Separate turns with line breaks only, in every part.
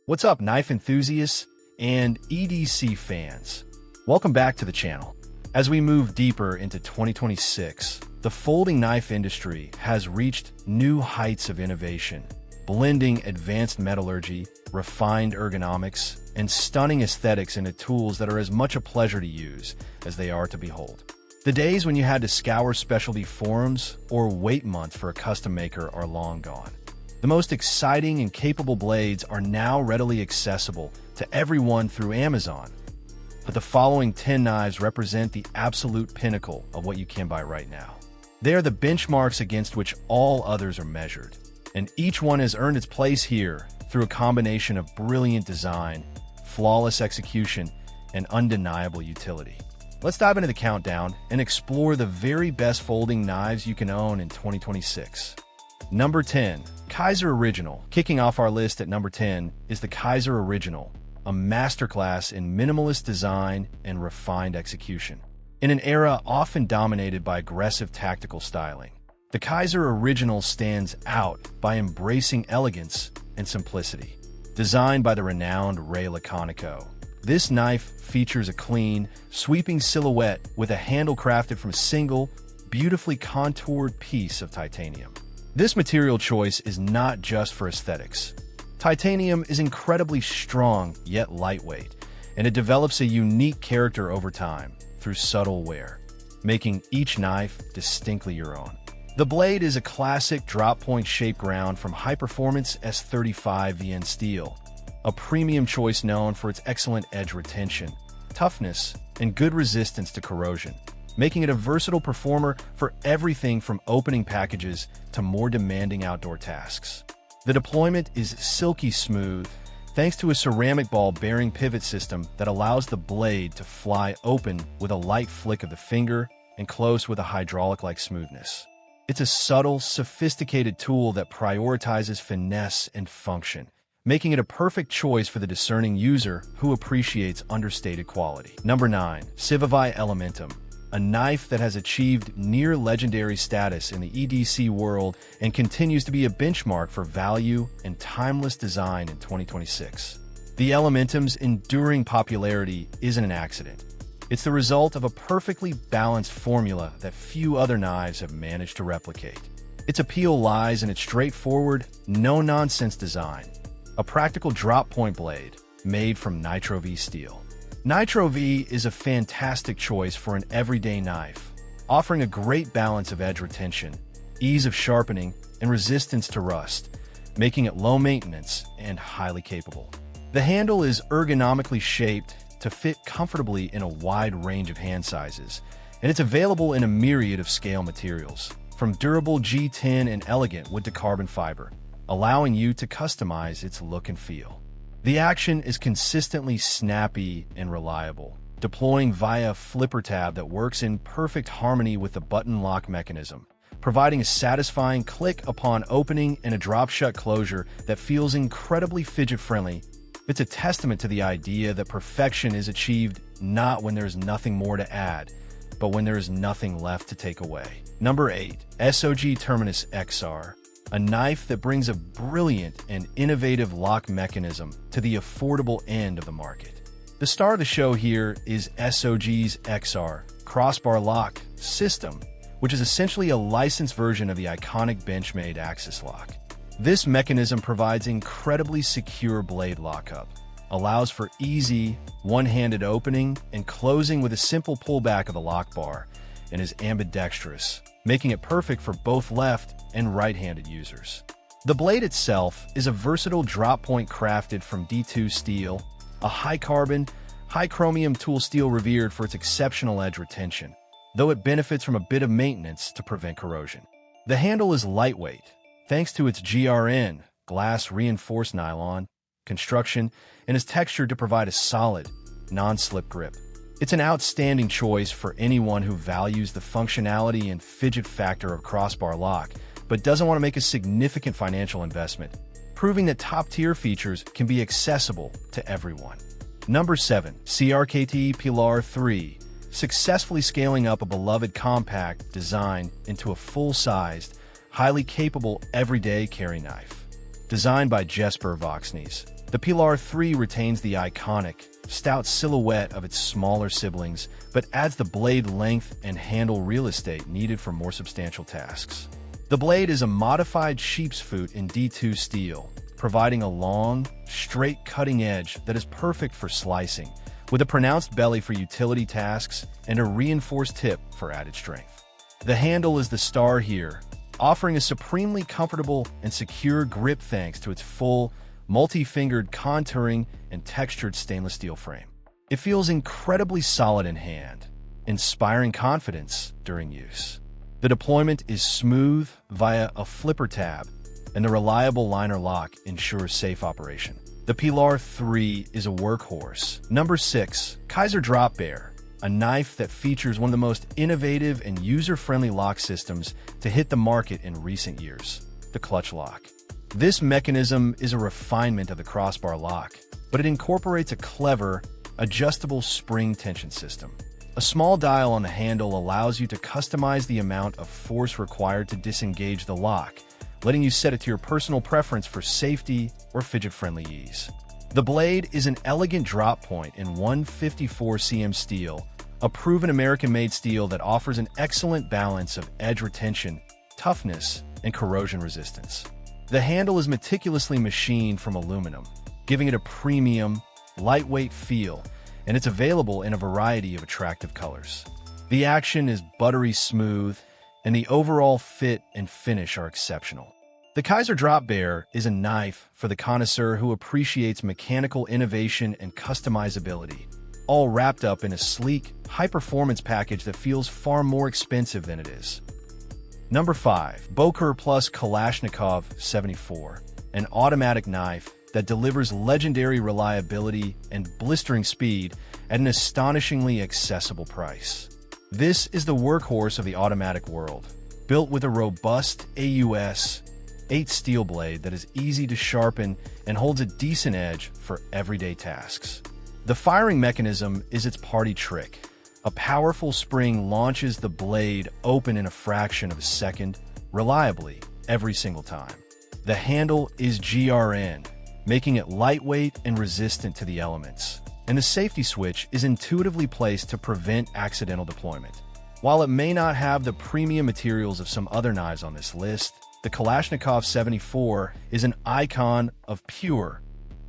What's up, knife enthusiasts and EDC fans? Welcome back to the channel. As we move deeper into 2026, the folding knife industry has reached new heights of innovation, blending advanced metallurgy, refined ergonomics, and stunning aesthetics into tools that are as much a pleasure to use as they are to behold. The days when you had to scour specialty forums or wait months for a custom maker are long gone. The most exciting and capable blades are now readily accessible to everyone through Amazon. But the following 10 knives represent the absolute pinnacle of what you can buy right now. They are the benchmarks against which all others are measured, and each one has earned its place here through a combination of brilliant design, flawless execution, and undeniable utility. Let's dive into the countdown and explore the very best folding knives you can own in 2026. Number 10. Kizer Original. Kicking off our list at number 10 is the Kizer Original, a masterclass in minimalist design and refined execution. In an era often dominated by aggressive tactical styling, the Kizer Original stands out by embracing elegance and simplicity. Designed by the renowned Ray Laconico, this knife features a clean, sweeping silhouette with a handle crafted from a single, beautifully contoured piece of titanium. This material choice is not just for aesthetics. Titanium is incredibly strong yet lightweight, and it develops a unique character over time through subtle wear, making each knife distinctly your own. The blade is a classic drop-point shape ground from high-performance S35 VN steel, a premium choice known for its excellent edge retention, toughness, and good resistance to corrosion, making it a versatile performer for everything from opening packages to more demanding outdoor tasks. The deployment is silky smooth thanks to a ceramic ball bearing pivot system that allows the blade to fly open with a light flick of the finger and close with a hydraulic-like smoothness. It's a subtle, sophisticated tool that prioritizes finesse and function, making it a perfect choice for the discerning user who appreciates understated quality. Number 9. Civivi Elementum, a knife that has achieved near legendary status in the EDC world and continues to be a benchmark for value and timeless design in 2026. The Elementum's enduring popularity isn't an accident. It's the result of a perfectly balanced formula that few other knives have managed to replicate. Its appeal lies in its straightforward, no-nonsense design, a practical drop-point blade made from Nitro V steel. Nitro V is a fantastic choice for an everyday knife, offering a great balance of edge retention, ease of sharpening, and resistance to rust, making it low maintenance and highly capable. The handle is ergonomically shaped to fit comfortably in a wide range of hand sizes, and it's available in a myriad of scale materials, from durable G10 and elegant wood to carbon fiber, allowing you to customize its look and feel. The action is consistently snappy and reliable, deploying via a flipper tab that works in perfect harmony with the button lock mechanism, providing a satisfying click upon opening and a drop-shut closure that feels incredibly fidget-friendly. It's a testament to the idea that perfection is achieved not when there's nothing more to add, but when there is nothing left to take away. Number 8. SOG Terminus XR, a knife that brings a brilliant and innovative lock mechanism to the affordable end of the market. The star of the show here is SOG's XR crossbar lock system, which is essentially a licensed version of the iconic Benchmade axis lock. This mechanism provides incredibly secure blade lockup, allows for easy, one-handed opening and closing with a simple pullback of the lock bar, and is ambidextrous, making it perfect for both left and right-handed users. The blade itself is a versatile drop point crafted from D2 steel, a high-carbon, high-chromium tool steel revered for its exceptional edge retention, though it benefits from a bit of maintenance to prevent corrosion. The handle is lightweight, thanks to its GRN, glass-reinforced nylon, construction, and is textured to provide a solid, non-slip grip. It's an outstanding choice for anyone who values the functionality and fidget factor of crossbar lock, but doesn't want to make a significant financial investment, proving that top-tier features can be accessible to everyone. Number 7. CRKT Pilar 3, successfully scaling up a beloved compact design into a full-sized, highly capable everyday carry knife. Designed by Jesper Voxnes, The Pilar 3 retains the iconic, stout silhouette of its smaller siblings, but adds the blade length and handle real estate needed for more substantial tasks. The blade is a modified sheep's foot in D2 steel, providing a long, straight cutting edge that is perfect for slicing, with a pronounced belly for utility tasks and a reinforced tip for added strength. The handle is the star here, offering a supremely comfortable and secure grip thanks to its full, multi-fingered contouring and textured stainless steel frame. It feels incredibly solid in hand, inspiring confidence during use. The deployment is smooth via a flipper tab, and the reliable liner lock ensures safe operation. The Pilar 3 is a workhorse. Number 6, Kizer Drop Bear, a knife that features one of the most innovative and user-friendly lock systems to hit the market in recent years, the clutch lock. This mechanism is a refinement of the crossbar lock, but it incorporates a clever, adjustable spring tension system. A small dial on the handle allows you to customize the amount of force required to disengage the lock, letting you set it to your personal preference for safety or fidget-friendly ease. The blade is an elegant drop point in 154 cm steel, a proven American-made steel that offers an excellent balance of edge retention, toughness, and corrosion resistance. The handle is meticulously machined from aluminum, giving it a premium, lightweight feel, and it's available in a variety of attractive colors. The action is buttery smooth, and the overall fit and finish are exceptional. The Kizer Drop Bear is a knife for the connoisseur who appreciates mechanical innovation and customizability, all wrapped up in a sleek, high-performance package that feels far more expensive than it is. Number 5, Boker Kalashnikov 74, an automatic knife that delivers legendary reliability and blistering speed at an astonishingly accessible price. This is the workhorse of the automatic world, built with a robust AUS 8 steel blade that is easy to sharpen and holds a decent edge for everyday tasks. The firing mechanism is its party trick. A powerful spring launches the blade open in a fraction of a second, reliably, every single time. The handle is GRN, making it lightweight and resistant to the elements, and the safety switch is intuitively placed to prevent accidental deployment. While it may not have the premium materials of some other knives on this list, the Kalashnikov 74 is an icon of pure,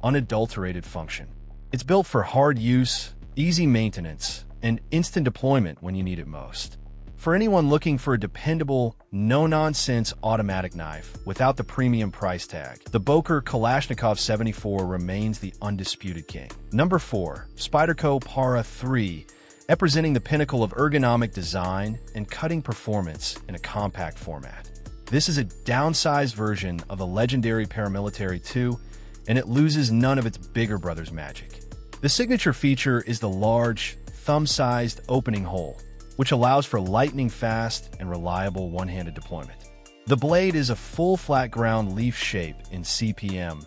unadulterated function. It's built for hard use, easy maintenance, and instant deployment when you need it most. For anyone looking for a dependable, no-nonsense automatic knife without the premium price tag, the Boker Kalashnikov 74 remains the undisputed king. Number 4, Spyderco Para 3, representing the pinnacle of ergonomic design and cutting performance in a compact format. This is a downsized version of the legendary Paramilitary 2, and it loses none of its bigger brother's magic. The signature feature is the large, thumb-sized opening hole, which allows for lightning-fast and reliable one-handed deployment. The blade is a full flat-ground leaf shape in CPM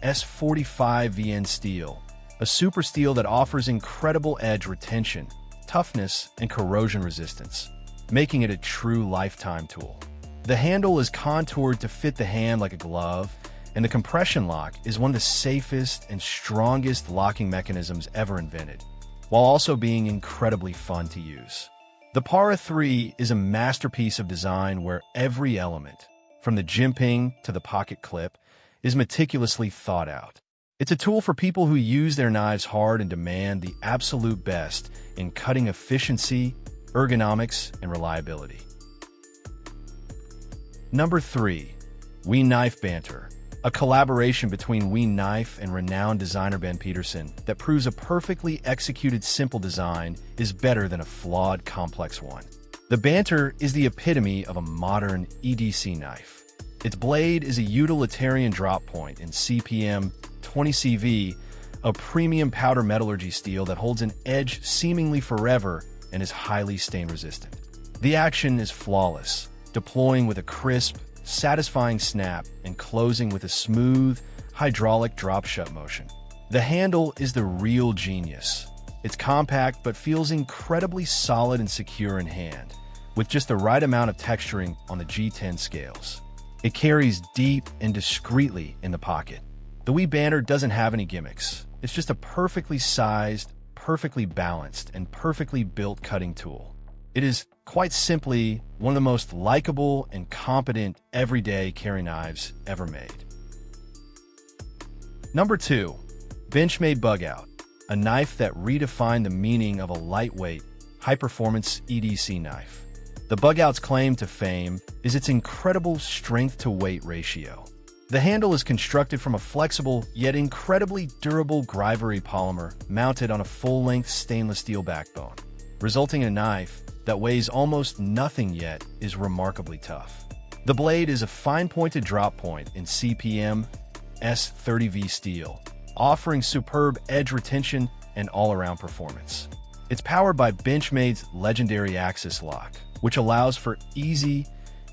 S45VN steel, a super steel that offers incredible edge retention, toughness, and corrosion resistance, making it a true lifetime tool. The handle is contoured to fit the hand like a glove, and the compression lock is one of the safest and strongest locking mechanisms ever invented, while also being incredibly fun to use. The Para 3 is a masterpiece of design where every element, from the jimping to the pocket clip, is meticulously thought out. It's a tool for people who use their knives hard and demand the absolute best in cutting efficiency, ergonomics, and reliability. Number 3, Knife Banter, a collaboration between Knife and renowned designer Ben Peterson that proves a perfectly executed simple design is better than a flawed complex one. The Banter is the epitome of a modern EDC knife. Its blade is a utilitarian drop point in CPM 20CV, a premium powder metallurgy steel that holds an edge seemingly forever and is highly stain resistant. The action is flawless, deploying with a crisp, satisfying snap and closing with a smooth, hydraulic drop-shut motion. The handle is the real genius. It's compact but feels incredibly solid and secure in hand, with just the right amount of texturing on the G10 scales. It carries deep and discreetly in the pocket, The Knife Banter doesn't have any gimmicks. It's just a perfectly sized, perfectly balanced, and perfectly built cutting tool. It is, quite simply, one of the most likable and competent everyday carry knives ever made. Number 2. Benchmade Bugout, a knife that redefined the meaning of a lightweight, high-performance EDC knife. The Bugout's claim to fame is its incredible strength-to-weight ratio. The handle is constructed from a flexible yet incredibly durable Grivery polymer mounted on a full-length stainless steel backbone, resulting in a knife that weighs almost nothing yet is remarkably tough. The blade is a fine-pointed drop point in CPM S30V steel, offering superb edge retention and all-around performance. It's powered by Benchmade's legendary axis lock, which allows for easy,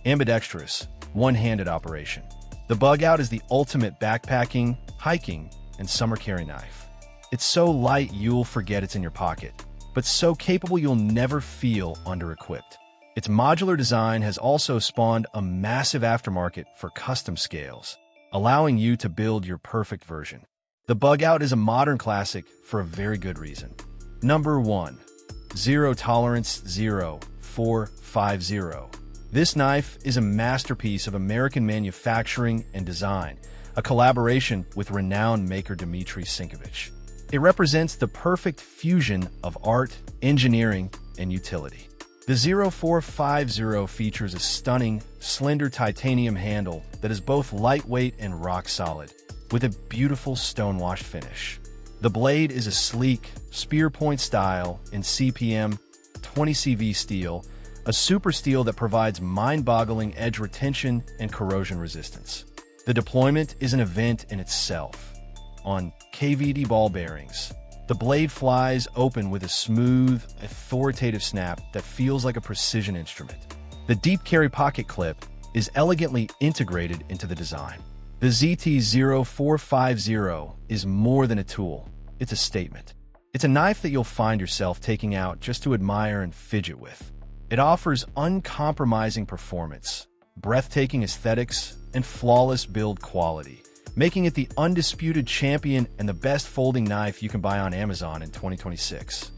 ambidextrous, one-handed operation. The Bugout is the ultimate backpacking, hiking, and summer carry knife. It's so light you'll forget it's in your pocket, but so capable you'll never feel under-equipped. Its modular design has also spawned a massive aftermarket for custom scales, allowing you to build your perfect version. The Bugout is a modern classic for a very good reason. Number 1. Zero Tolerance 0450. This knife is a masterpiece of American manufacturing and design, a collaboration with renowned maker Dmitry Sinkovich. It represents the perfect fusion of art, engineering, and utility. The 0450 features a stunning, slender titanium handle that is both lightweight and rock-solid, with a beautiful stone-washed finish. The blade is a sleek, spear-point style in CPM 20CV steel, a super steel that provides mind-boggling edge retention and corrosion resistance. The deployment is an event in itself. On KVD ball bearings, the blade flies open with a smooth, authoritative snap that feels like a precision instrument. The deep carry pocket clip is elegantly integrated into the design. The ZT0450 is more than a tool, it's a statement. It's a knife that you'll find yourself taking out just to admire and fidget with. It offers uncompromising performance, breathtaking aesthetics, and flawless build quality, making it the undisputed champion and the best folding knife you can buy on Amazon in 2026.